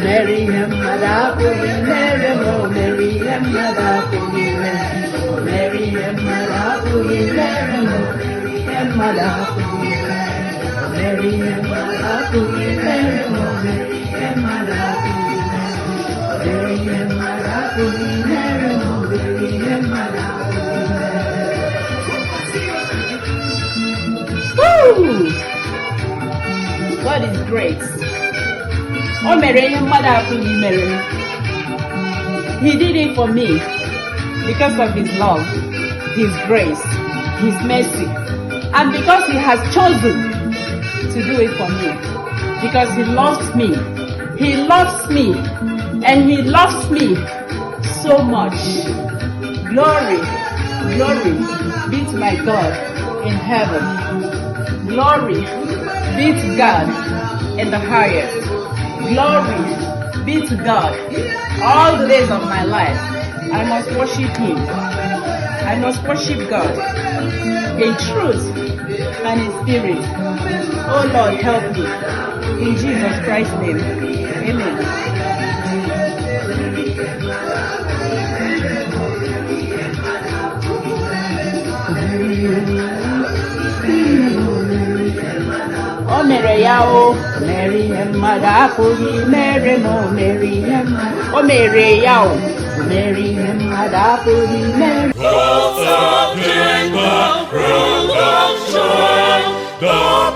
Mary Hemmada Puri Mary Mo Mary Hemmada Puri Mary Hemmada Puri Mary Mo Mary Hemmada Puri Mary Hemmada Puri Mary Mo Mary Hemmada Puri Mary Hemmada Puri Mary Mo Mary Hemmada Puri. God is great. Oh, Mary, He did it for me because of His love, His grace, His mercy, and because He has chosen to do it for me. Because He loves me. He loves me, and He loves me so much. Glory, glory be to my God in heaven. Glory be to God in the highest. Glory be to God all the days of my life. I must worship Him. I must worship God in truth and in spirit. Oh Lord, help me. In Jesus Christ's name. Amen. Oh Mary Yao, Mary Hemmada Puri Mary Mo Mary Hemmada. Oh Mary Yao, Mary Hemmada Puri Mary. Rose of Jingle, Rose of Joy,